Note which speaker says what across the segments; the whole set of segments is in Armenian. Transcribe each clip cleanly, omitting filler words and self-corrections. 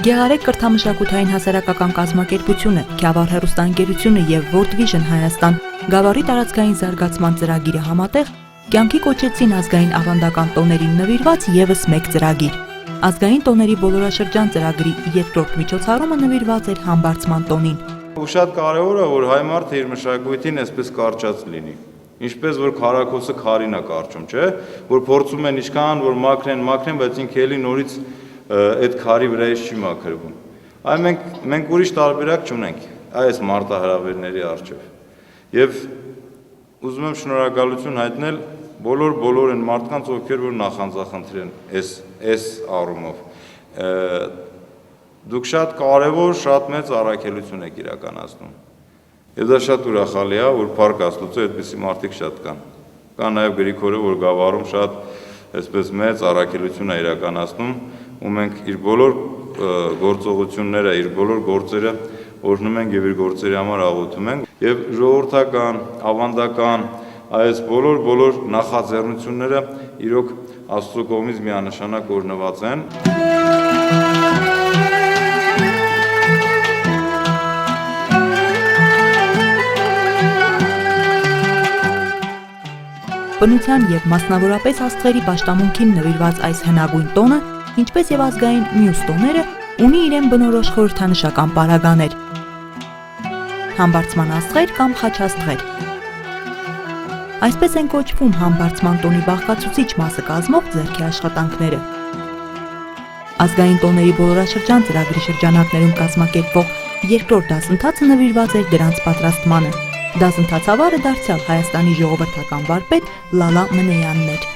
Speaker 1: Գեղարեք կրթամշակութային հասարակական կազմակերպությունը, Քյավառ հեռուստաընկերությունը և World Vision Հայաստան Գավառի տարածքային զարգացման ծրագիրը համատեղ կյանքի կոչեցին ազգային ավանդական տոներին նվիրված ևս մեկ ծրագիր։ Ազգային տոների բոլորաշրջան ծրագրի երկրորդ միջոցառումը նվիրված էր Համբարձման տոնին։
Speaker 2: Ու շատ կարևոր է, որ հայ մարդը իր մշակույթին այսպես կարճած լինի։ Ինչպես որ քարակոսը քարին է կարճում, չէ՞, որ փորձում են ինչքան որ մաքրեն, բայց ինքը էլի նորից այդ քարի վրայից չի մաքրվում։ Այ մենք ուրիշ տարբերակ չունենք այս մարտահրավերների առջև։ Եվ ուզում եմ շնորհակալություն հայտնել բոլոր այն մարդկանց, ովքեր որ նախանձախնդրել են այս առումով։ Դուք շատ կարևոր, շատ մեծ առաքելություն եք իրականացնում։ Եվ դա շատ ուրախալի է, որ Փառք Աստծո այդպիսի մարդիկ շատ կան։ Կա նաև Գրիգորը, որ Գավառում շատ այսպես մեծ առաքելություն է իրականացնում, ու մենք իր բոլոր գործողությունները, իր բոլոր գործերը օրհնում ենք եւ իր գործերի համար աղոթում ենք եւ ժողովրդական, ավանդական այս բոլոր նախաձեռնությունները իրոք Աստծո կողմից միանշանակ օրհնված են։
Speaker 1: Բնության և մասնավորապես աստղերի պաշտամունքին նվիրված այս հնագույն տոնը, ինչպես և ազգային մյուս տոները, ունի իրեն բնորոշ խորհրդանշական պարագաներ։ Համբարձման աստղեր կամ խաչաստղեր։ Այսպես են կոչվում Համբարձման տոնի բաղկացուցիչ մասը կազմող ձեռքի աշխատանքները։ Ազգային տոների բոլորաշրջան ծրագրի շրջանակներում կազմակերպվող երկրորդ դասընթացը նվիրված էր դրանց պատրաստմանը։ Դասընթացավարը դարձյալ Հայաստանի ժողովրդական վարպետ Լալա Մնեյանն էր։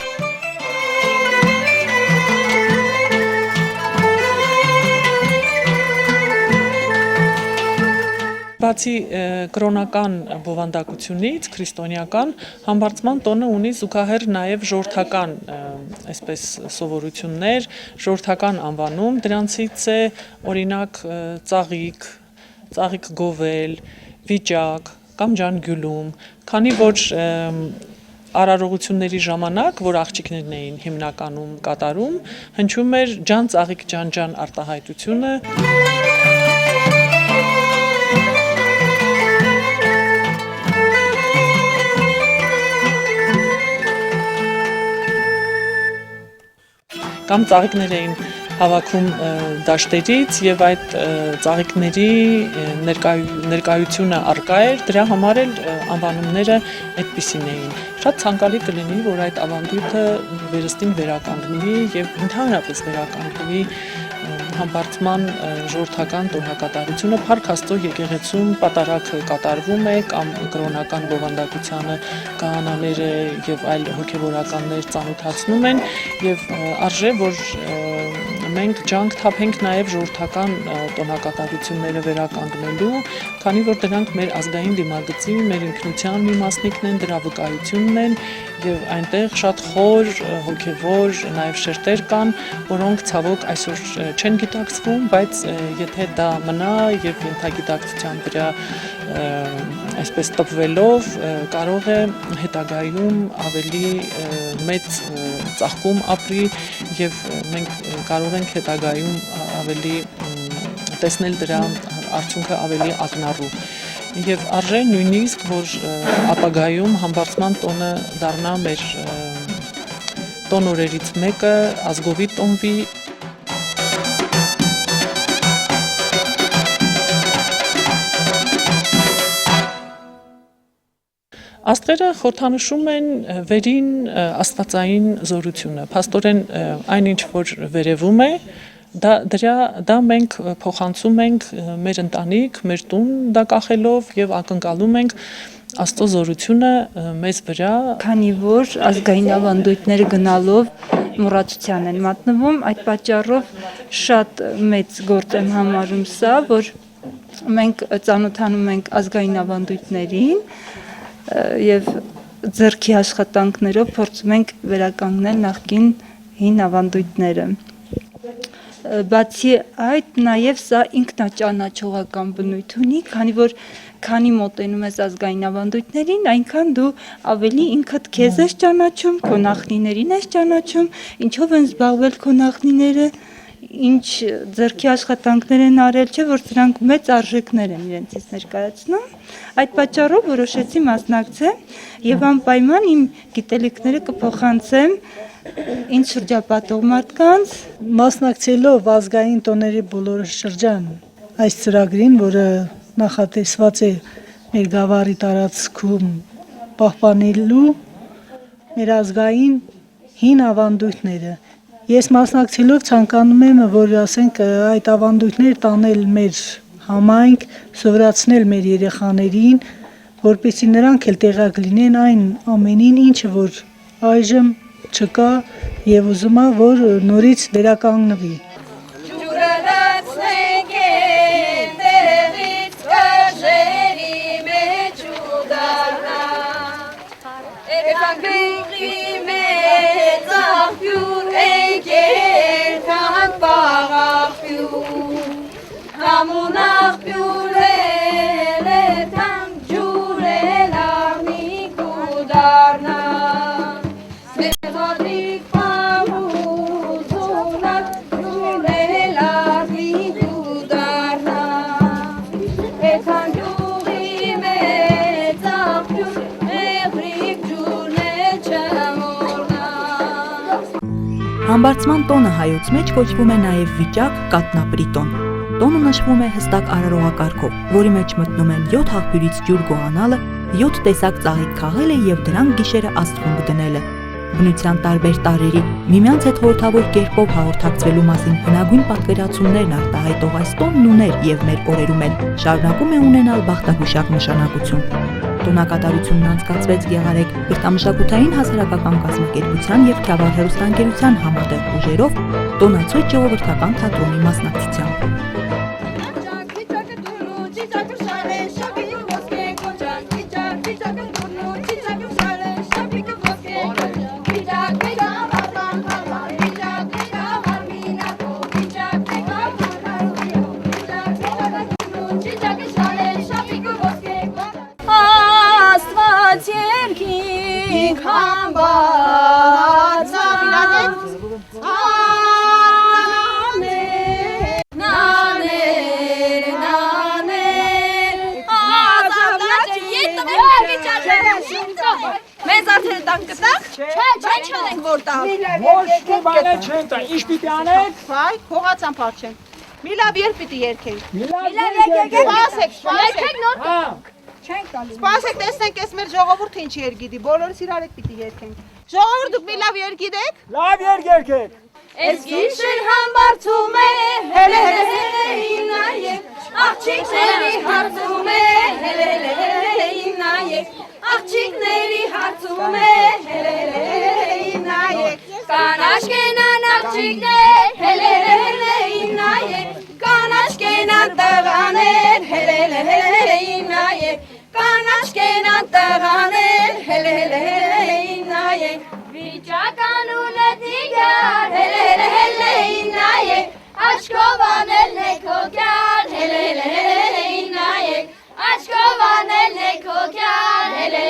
Speaker 3: Բացի կրոնական բովանդակությունից, քրիստոնեական, Համբարձման տոնը ունի զուգահեռ նաև ժողովրդական այսպես սովորություններ, ժողովրդական անվանում, դրանցից է օրինակ ծաղիկ գովել, վիճակ կամ ջանգյուլում, քանի որ արարողությունների ժամանակ, որ աղջիկներն էին հիմնականում կատարում, հնչում էր ջան ծաղիկ ջան արտահայտությունը։ Կամ ծաղիկներ էին հավաքում դաշտերից եւ այդ ծաղիկների ներկայությունը առկա էր, դրա համար էլ անվանումները այդպիսին էին։ Շատ ցանկալի կլինի, որ այդ ավանդույթը վերստին վերականգնվի եւ ընդհանրապես վերականգնվի Համբարձման ժողովրդական տոնակատարությունը։ Փառք Աստծո եկեղեցում պատարագը կատարվում է կամ կրոնական բովանդակությանը քահանաները եւ այլ հոգեվորականներ ծանոթացնում են եւ արժե որ մենք ջանք թափենք նաև ժողովրդական տոնակատարությունները վերականգնելու, քանի որ դրանք մեր ազգային դիմագծի, մեր ինքնության մի մասնիկն են, դրա վկայությունն են եւ այնտեղ շատ խոր, հոգեվոր նաև շերտեր կան, որոնք ցավոք այսօր չեն գիտակցվում, բայց եթե դա մնա եւ ենթագիտակցության վրա այսպես տպվելով կարող է հետագայում ավելի մեծ ծաղկում ապրի եւ մենք կարող ենք հետագայում ավելի տեսնել դրա արդյունքը ավելի ակնառու եւ արժե նույնիսկ որ ապագայում Համբարձման տոնը դառնա մեր տոնորերից մեկը ազգովի տոնվի Աստղերը խորհրդանշում են վերին աստվածային զորությունը, փաստորեն այնինչ որ վերևում է, դա մենք փոխանցում ենք մեր ընտանիք, մեր տուն դա կախելով եւ ակնկալում ենք Աստծո զորությունը մեզ վրա,
Speaker 4: քանի որ ազգային ավանդույթները գնալով մոռացության են մատնվում, այդ պատճառով շատ մեծ գործ եմ համարում սա, որ մենք ծանոթանում ենք ազգային ավանդույթներին եւ ձեռքի աշխատանքներով փորձում ենք վերականգնել նախկին հին ավանդույթները։ Բացի այդ, նաև սա ինքնաճանաչողական բնույթ ունի, քանի որ քանի մոտենում ես ազգային ավանդույթներին, այնքան դու ավելի ինքդ քեզ ես ճանաչում, քո նախնիներին ես ճանաչում, ինչով են զբաղվել քո նախնիները, ինչ ձեռքի աշխատանքներ են արել, չէ՞ որ դրանք մեծ արժեքներ են իրենցից ներկայացնում։ Այդ պատճառով որոշեցի մասնակցել եւ անպայման իմ գիտելիքները կփոխանցեմ ինձ շրջապատող մարդկանց,
Speaker 5: մասնակցելով ազգային տոների բոլոր շրջան այս ծրագրին, որը նախատեսված է մեր գավառի տարածքում պահպանելու մեր ազգային հին ավանդույթները։ Ես մասնակցելով ցանկանում եմ, որ ասենք այդ ավանդույթներ տանել մեր համայնք, սովորացնել մեր երեխաներին, որպեսզի նրանք էլ տեղյակ լինեն այն ամենին, ինչը որ այժմ չկա եւ ուզում եմ, որ նորից վերականգնվի։
Speaker 1: Համբարձման տոնը հայոց մեջ կոչվում է նաև վիճակ կատնապրիտոն։ Տոնը նշվում է հստակ արարողակարգով, որի մեջ մտնում են 7 աղբյուրից ջուր գոհանալը, 7 տեսակ ծաղիկ քաղելը եւ դրանք գիշերը աստղում դնելը։ Բնության տարբեր տարրերի միմյանց հետ խորհրդավոր կերպով հաղորդակցվելու մասին հնագույն պատկերացումներն արտահայտող այս տոնն ուներ եւ մեր օրերում էլ շարունակում է ունենալ բախտագուշակ նշանակություն։ Տոնակատարությունն անցկացվեց Գեղարեք բրտամշակութային հասարակական կազմակերպության եւ Քյավառ հեռուստաընկերության համատեղ ուժերով տոնացույց ժողովրդական թատրոնի մասնակցությամբ։
Speaker 6: Մեզ արդեն տանք կտակ? Չէ, չանենք որ տանք։
Speaker 7: Ոչ մի բան չեն տա, ինչ պիտի անենք։
Speaker 6: Վայ, փողացան փարչենք։ Մի լավ երբ պիտի երգենք։
Speaker 7: Մի լավ երգենք։
Speaker 6: Սպասեք,
Speaker 7: Երգեք նոր
Speaker 6: չենք տալու։ Սպասեք, տեսնենք էս մեր ժողովուրդը ինչ երգ գիտի, բոլորս իրար հետ պիտի երգենք։ Ժողովուրդ դուք մի լավ երգ գիտեք։
Speaker 7: Լավ երգ երգեք։
Speaker 6: Էս գիշեր համբարձում է, հելե նայեք, աղջիկների հարցում է, հելե նայեք, աղջիկների հարցում է, հելե նայեք, կանաչ կենան աղջիկներ, հելե նայեք, կանաչ կենան տղաներ, հելե նայեք, կանաչ կենան տղաներ, հելե նայեք, վիճականունը դիգար, հելե նայեք, աչքով անելն է քո կյար, հելե նայեք, աչքով անելն է քո կյար, հելե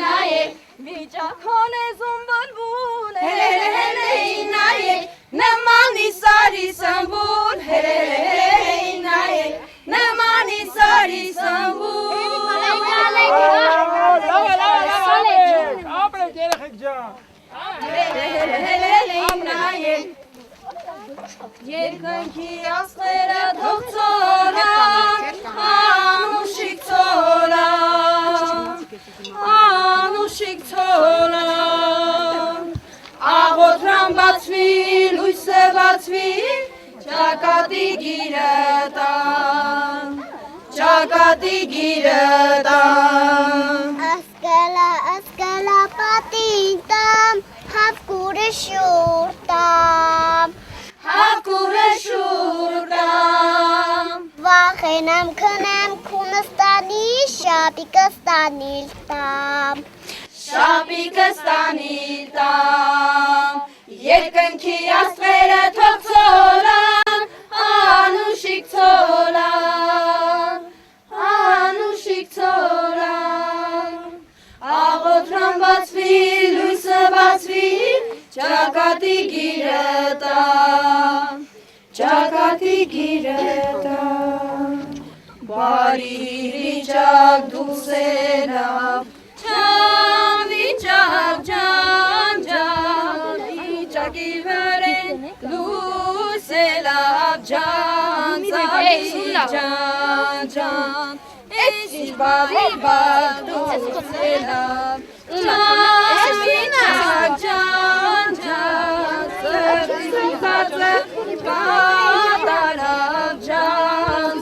Speaker 6: նայեք, վիճակոն է զումբլբուն, հելե նայեք, նմանի սարի սմբուն, հելե նայեք, նմանի սարի սմբուն,
Speaker 8: Երկնքի աստղերը դողցորան, անուշիկ ցորան, աղոթրան բացվի, լույսը բացվի, ճակատի գիրը տան,
Speaker 9: Ասկալա պատին տամ, հավկուրը շուր տամ, վախենամ քնեմ քունս տանի, շապիկը ստանիլ տամ,
Speaker 8: երկնքի աստղերը թող ցորան, անուշիկ ցորան, աղոթրան բացվի, լույսը բացվի, ճակատի գիրը տան, բարի վիճակ դուսերավ, Ջան, վիճակի վրեն լուսելավ, ջան, էս ինչ բարի բար դուսելավ, սրտի սուզածը կատարավ, ջան,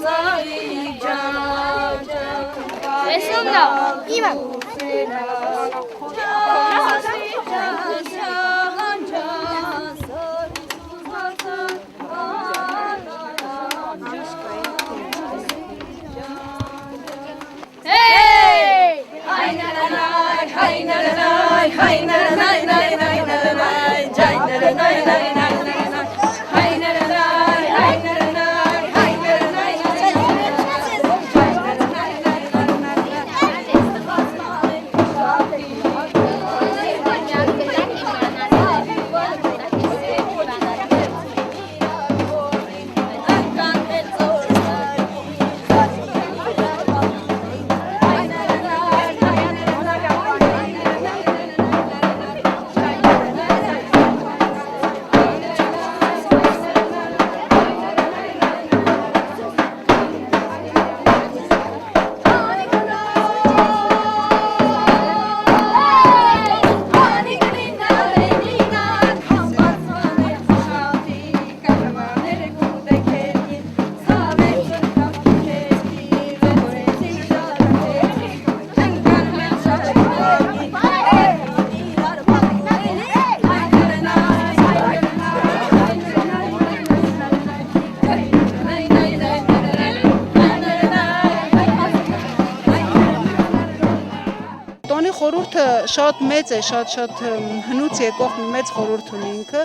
Speaker 6: խորհուրդը շատ մեծ է, շատ հնուց եկող մեծ խորհուրդ ունի ինքը,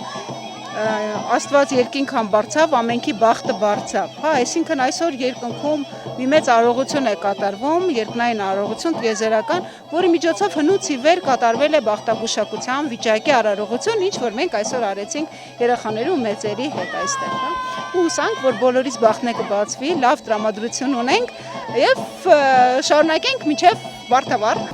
Speaker 6: Աստված երկինքան բարձավ, ամենքի բախտը բարձավ, հա, այսինքն այսօր երկնքում մի մեծ արարողություն է կատարվում, երկնային արարողություն տիեզերական, որի միջոցով հնուց ի վեր կատարվել է բախտագուշակության վիճակի արարողություն, ինչ որ մենք այսօր արեցինք երեխաների ու մեծերի հետ այստեղ, հա, ու հուսանք, որ բոլորիս բախտն է կբացվի, լավ տրամադրություն ունենք եւ շարունակենք մինչեւ վարդավառ։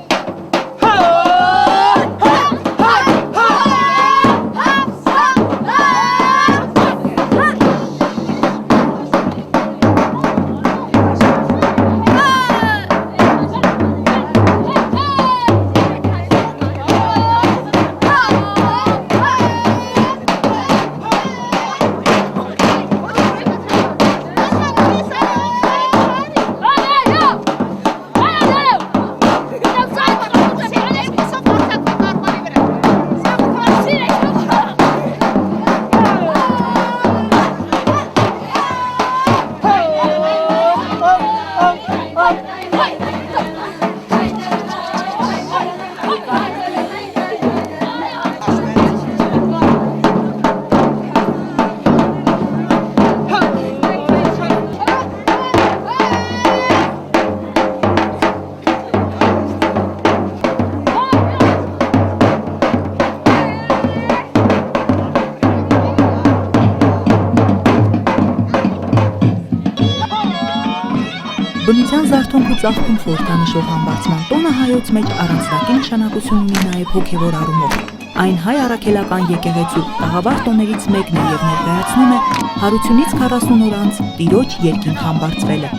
Speaker 1: Բնության զարթոնք ու ծաղկում խորհրդանշող համբարձման տոնը հայոց մեջ առանձնակի նշանակություն ունի նաև հոգևոր առումով։ Այն հայ առաքելական եկեղեցու տաղավար տոներից մեկն է եւ ներկայացնում է հարությունից 40 օր անց Տիրոջ երկինք համբարձվելը։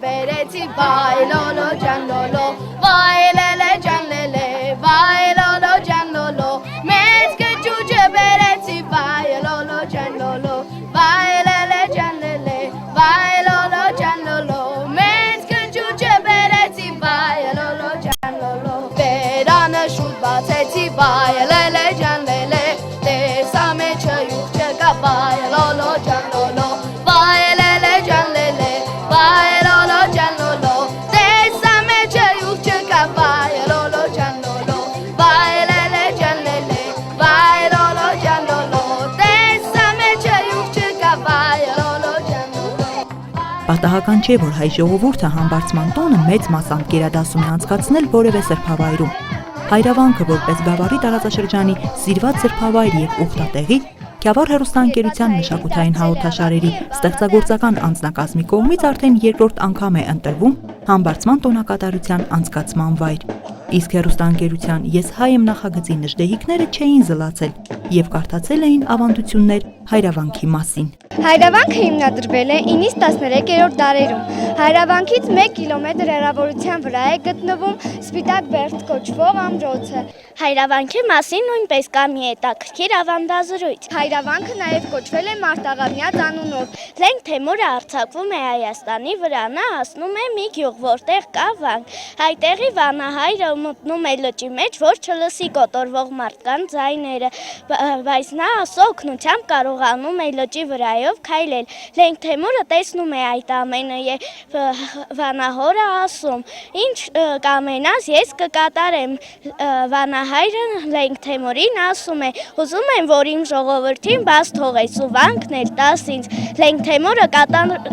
Speaker 8: Bereti vai lolo jan lolo vai lele jan lele vai lolo jan lolo mez ke chuche bereti vai lolo jan lolo vai lele jan lele vai lolo jan lolo mez ke chuche bereti vai lolo jan lolo verana shut bateti vai lele jan lele te same chayu cheka vai lolo jan lolo vai lele jan lele vai
Speaker 1: Պատահական չէ, որ հայ ժողովուրդը համբարձման տոնը մեծ մասամբ գերադասում է անցկացնել որևէ սրբավայրում։ Հայրավանքը որպես Գավառի տարածաշրջանի սիրված սրբավայր եւ ուխտատեղի, Գավառ հեռուստաընկերության մշակութային հաղորդաշարերի ստեղծագործական անձնակազմի կողմից արդեն երկրորդ անգամ է ընտրվում համբարձման տոնակատարության անցկացման վայր։ Իսկ հեռուստաընկերության «Ես հայ եմ» նախագծի նժդեհիկները չէին զլացել եւ կարդացել էին ավանդություններ հայրավանքի մասին։
Speaker 9: Հայրավանքը հիմնադրվել է 9-ից 13-րդ դարերում։ Հայրավանքից 1 կիլոմետր հեռավորության վրա է գտնվում Սպիտակ Բերդ կոչվող ամրոցը։ Հայրավանքի մասին նույնպես կա մի հետաքրքիր ավանդազրույց։ Հայրավանքը նաև կոչվել է Մարտաղամյաց անունով։ Լենք Թեմուրը արձակվում է Հայաստանի վրա, նա հասնում է մի գյուղ, որտեղ կա վանք։ Այդտեղի վանահայրը մտնում է լճի մեջ, որ չլսի կոտորվող մարդկանց ձայները, բայց նա օգնությամբ կարողանում է լճի վրայով քայլել։ Լենք Թեմուրը տեսնում է այդ ամենը եւ վանահորը ասում. «Ինչ կամենաս, ես կկատարեմ»։ Վանահայրը Լենք Թեմուրին ասում է. «Ուզում եմ, որ իմ ժողովրդին բաց թողես ու վանքն էլ տաս ինձ»։ Լենք Թեմուրը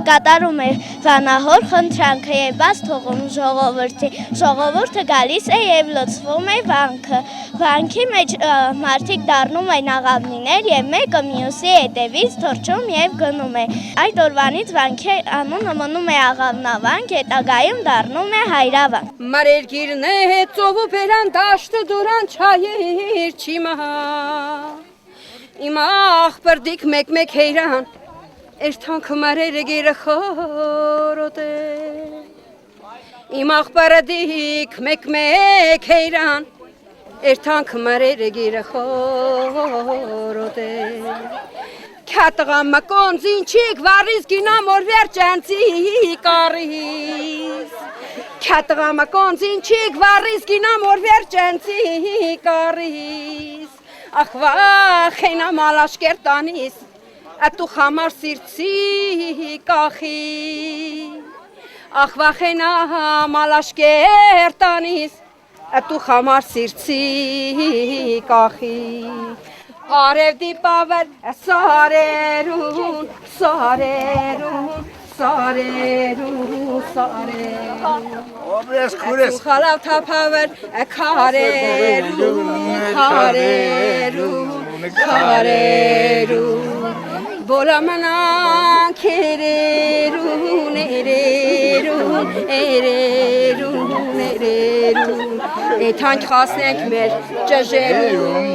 Speaker 9: կատարում է վանահոր խնդրանքը եւ բաց թողում ժողովրդին։ Ժողովուրդը գալիս է եւ լցվում է վանքը։ Վանքի մեջ մարդիկ դառնում են աղավնիներ եւ մեկը մյուսի հետևից թռչում եւ գնում է։ Այդ օրվանից վանքի անունը մնում է աղավնավանք, հետագայում դառնում է հայրավանք։
Speaker 8: Մարերգիրն է ծովու բերան դաշտը դուրան չայեր չիմա Իմ աղբրդիկ մեկ հեյրան Էրթանքը մարերը գերը խորոտ է Իմ աղբրդիկ մեկ հեյրան Էրթանքը մարերը գերը խորոտ է Քատղամը կոնձինչիկ վարիս գինամ որ վերջանցի կարիս Քատղամը կոնձինչիկ վարիս գինամ որ վերջանցի կարիս Ախ վախենա մալաշկեր տանիս Ատու խամար սիրցի կախի Ախ վախենա մալաշկեր տանիս Ատու խամար սիրցի կախի Արև դիպավեր սարերուն, սարերուն, սարերուն, սարերուն
Speaker 7: Օբես քուրես
Speaker 8: Խալավ թափավեր քարերուն, քարերուն, քարերուն Բոլամանան քերերուն, երերուն, երերուն, երերուն
Speaker 7: Եթանք խասնենք մեր ճժերում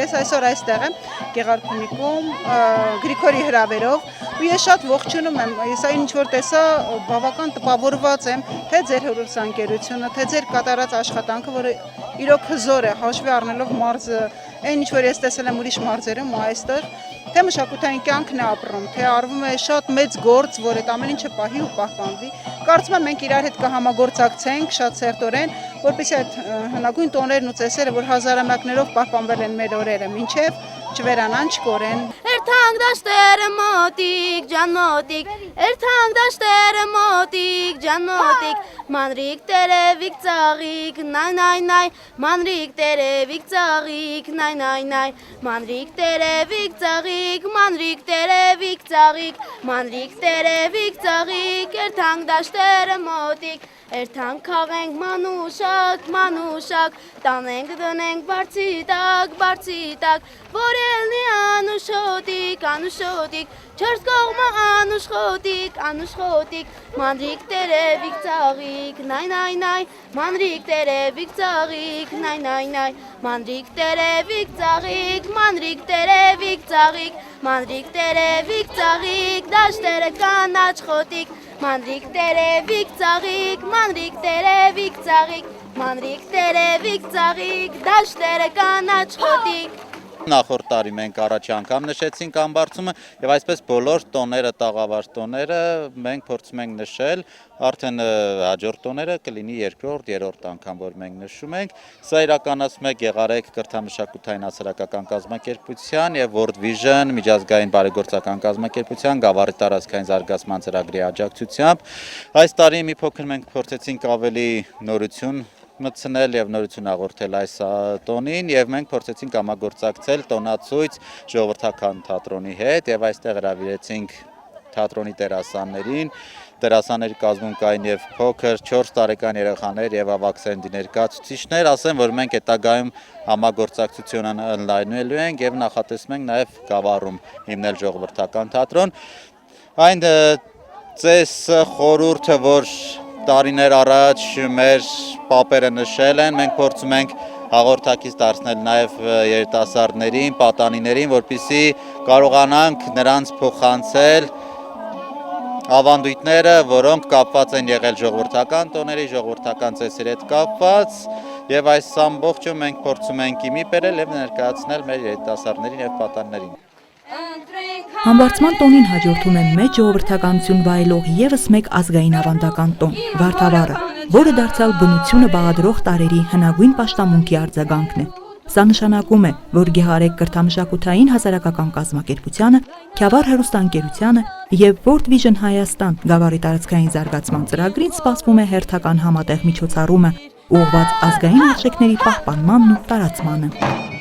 Speaker 6: Ես այսօր այստեղ եմ Գեղարքունիքում Գրիգորի հրավերով ու ես շատ ողջունում եմ, ես այն ինչ որ տեսա բավական տպավորված եմ, թե ձեր հեռուստաընկերությունը, թե ձեր կատարած աշխատանքը, որը իրոք հզոր է, հաշվի առնելով մարզը, այն ինչ որ ես տեսել եմ ուրիշ մարզերում ու այստեղ, թե մշակութային կյանքն է ապրում, թե արվում է շատ մեծ գործ, որ այդ ամեն ինչը պահի ու պահպանվի։ Կարծում եմ մենք իրար հետ կհամագործակցենք շատ սերտորեն, որպեսզի այդ հնագույն տոներն ու ծեսերը, որ հազարամյակներով պահպանվել են մեր օրերը, մինչև չվերանան, չկորեն։
Speaker 8: Երթանք դաշտերը մոտիկ, ջան մոտիկ, երթանք դաշտերը մոտիկ, ջան մոտիկ, մանրիկ տերևիկ ծաղիկ, նայ նայ նայ, մանրիկ տերևիկ ծաղիկ, նայ նայ նայ, մանրիկ տերևիկ ծաղիկ, մանրիկ տերևիկ ծաղիկ, մանրիկ տերևիկ ծաղիկ, երթանք դաշտերը մոտիկ, երթանք քաղենք մանուշակ, մանուշակ, տանենք դնենք բարձի տակ, որ ելնի անուշոտիկ, անուշոտիկ, չորս կողմը անուշոտիկ, անուշոտիկ, մանրիկ տերևիկ ծաղիկ, նայ նայ նայ, մանրիկ տերևիկ ծաղիկ, նայ նայ նայ, մանրիկ տերևիկ ծաղիկ, մանրիկ տերևիկ ծաղիկ, մանրիկ տերևիկ ծաղիկ, դաշտերը կանաչ խոտիկ, մանրիկ տերևիկ ծաղիկ, մանրիկ տերևիկ ծաղիկ, մանրիկ տերևիկ ծաղիկ, դաշտերը կանաչ խոտիկ։
Speaker 10: Նախորդ տարի մենք առաջի անգամ նշեցինք ամբարձումը եւ այսպես բոլոր տոները, տաղավար տոները մենք փորձում ենք նշել, արդեն հաջորդ տոները կլինի երկրորդ, երրորդ անգամ, որ մենք նշում ենք։ Սա իրականացում է Գեղարեք կրթամշակութային հասարակական կազմակերպության եւ World Vision միջազգային բարեգործական կազմակերպության Գավառի տարածքային զարգացման ծրագրի աջակցությամբ։ Այս տարի մի փոքր մենք փորձեցինք ավելի նորություն մտցնել եւ նորություն աղորդել այս տոնին եւ մենք փորձեցինք համագործակցել տոնացույց ժողովրդական թատրոնի հետ եւ այստեղ հրավիրեցինք թատրոնի դերասաններին, դերասանների կազմում կային եւ փոքր 4 տարեկան երեխաներ եւ ավագ ներկայացուցիչներ, ասեմ, որ մենք հետագայում համագործակցություն ընդլայնելու ենք եւ նախատեսում ենք նաեւ Գավառում հիմնել ժողովրդական թատրոն։ Այն ծես խորհուրդը, որ տարիներ առաջ մեր պապերը նշել են, մենք փորձում ենք հաղորդակից դարձնել նաև երիտասարդներին, պատանիներին, որպեսզի կարողանանք նրանց փոխանցել ավանդույթները, որոնք կապված են եղել ժողովրդական տոների, ժողովրդական ծեսերի հետ կապված, եւ այս ամբողջը մենք փորձում ենք իմի բերել եւ ներկայացնել մեր երիտասարդներին եւ պատանիներին։
Speaker 1: Համբարձման տոնին հաջորդում է մեծ ժողովրդականություն վայելող եւս մեկ ազգային ավանդական տոն՝ Վարդավառը, որը դարձյալ բնությունը բաղադրող տարերի հնագույն պաշտամունքի արձագանքն է։ Սա նշանակում է, որ Գեղարեք կրթամշակութային հասարակական կազմակերպությանը, Քյավառ հեռուստաընկերությանը եւ World Vision Հայաստան գավառի տարածքային զարգացման ծրագրին սպասվում է հերթական համատեղ միջոցառումը, ուղղված ազգային արժեքների պահպանմանն ու տարածմանը։